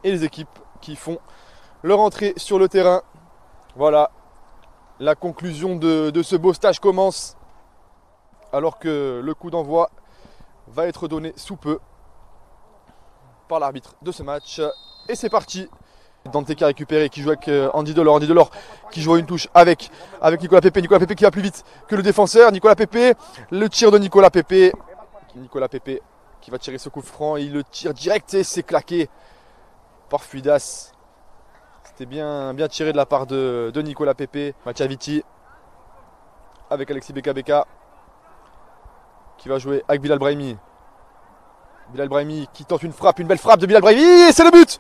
et les équipes qui font leur entrée sur le terrain. Voilà, la conclusion de ce beau stage commence, alors que le coup d'envoi va être donné sous peu par l'arbitre de ce match. Et c'est parti. Dante qui a récupéré, qui joue avec Andy Delors. Andy Delors qui joue à une touche avec Nicolas Pepe. Nicolas Pepe qui va plus vite que le défenseur. Nicolas Pepe, le tir de Nicolas Pepe. Nicolas Pepe qui va tirer ce coup franc. Il le tire direct et c'est claqué par Fuidas. C'était bien tiré de la part de Nicolas Pepe. Mattia Viti avec Alexis Beka qui va jouer avec Bilal Brahimi. Bilal Brahimi qui tente une frappe, une belle frappe de Bilal Brahimi. Et c'est le but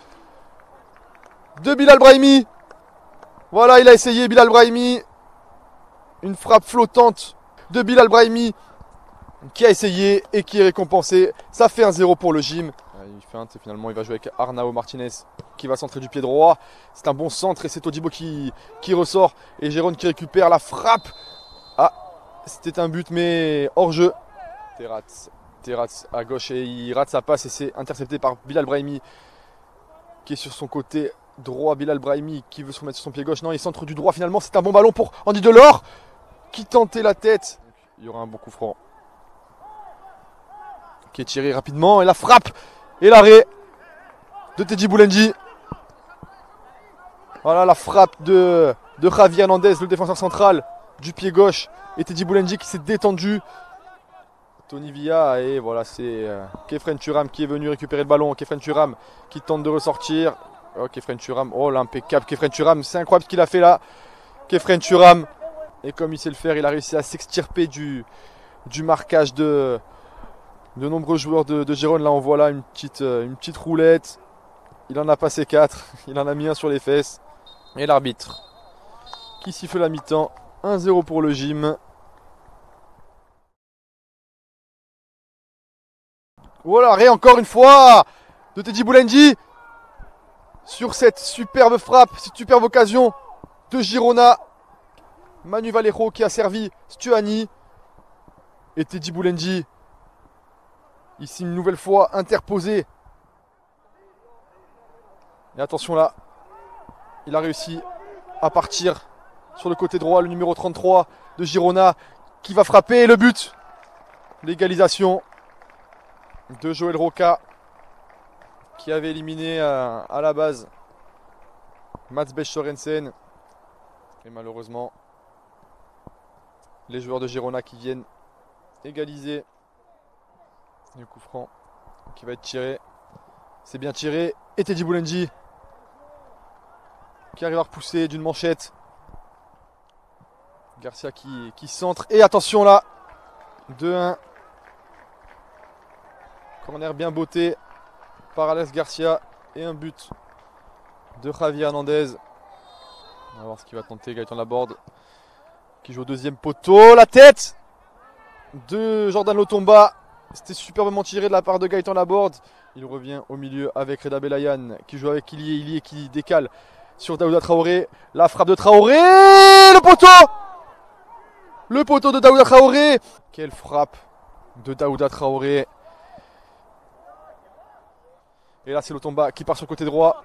de Bilal Brahimi. Voilà, il a essayé Bilal Brahimi. Une frappe flottante de Bilal Brahimi qui a essayé et qui est récompensé. Ça fait 1-0 pour le gym. Il feinte et finalement il va jouer avec Arnao Martinez qui va centrer du pied droit. C'est un bon centre et c'est Todibo qui ressort. Et Jérôme qui récupère la frappe. Ah, c'était un but mais hors jeu. Terraz à gauche et il rate sa passe et c'est intercepté par Bilal Brahimi qui est sur son côté droit. Bilal Brahimi qui veut se remettre sur son pied gauche. Non, il centre du droit finalement. C'est un bon ballon pour Andy Delors qui tentait la tête. Il y aura un bon coup franc qui est tiré rapidement et la frappe et l'arrêt de Teddy Boulenji. Voilà la frappe de Javier Hernandez, le défenseur central, du pied gauche, et Teddy Boulenji qui s'est détendu. Tony Villa et voilà, c'est Kefren Turam qui est venu récupérer le ballon. Kefren Turam qui tente de ressortir. Oh, Kefren Turam, oh l'impeccable Kefren Turam, c'est incroyable ce qu'il a fait là. Kefren Turam, et comme il sait le faire, il a réussi à s'extirper du marquage de nombreux joueurs de Gérone. Là on voit là une petite roulette. Il en a passé 4, il en a mis un sur les fesses. Et l'arbitre qui siffle la mi-temps. 1-0 pour le gym. Voilà, arrêt encore une fois de Teddy Boulenji sur cette superbe frappe, cette superbe occasion de Girona. Manu Vallejo qui a servi Stuani. Et Teddy Boulenji, ici une nouvelle fois interposé. Et attention là, il a réussi à partir sur le côté droit, le numéro 33 de Girona qui va frapper le but. L'égalisation de Joël Roca qui avait éliminé à la base Mats Bech Sorensen. Et malheureusement, les joueurs de Girona qui viennent égaliser. Le coup franc qui va être tiré. C'est bien tiré. Et Teddy Boulenji qui arrive à repousser d'une manchette. Garcia qui centre. Et attention là, 2-1. Corner bien botté par Alex Garcia. Et un but de Javier Hernandez. On va voir ce qu'il va tenter. Gaëtan Laborde qui joue au deuxième poteau. La tête de Jordan Lotomba. C'était superbement tiré de la part de Gaëtan Laborde. Il revient au milieu avec Reda Belayan qui joue avec Ilie qui décale sur Daouda Traoré. La frappe de Traoré. Le poteau. Le poteau de Daouda Traoré. Quelle frappe de Daouda Traoré. Et là c'est Lotomba qui part sur le côté droit.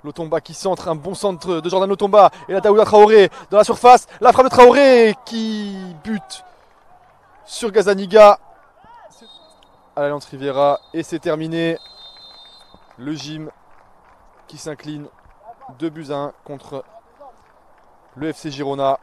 Lotomba qui centre, un bon centre de Jordan Lotomba. Et là Daouda Traoré dans la surface. La frappe de Traoré qui bute sur Gazaniga. À l'Alliance Riviera. Et c'est terminé. Le gym qui s'incline 2-1 contre le FC Girona.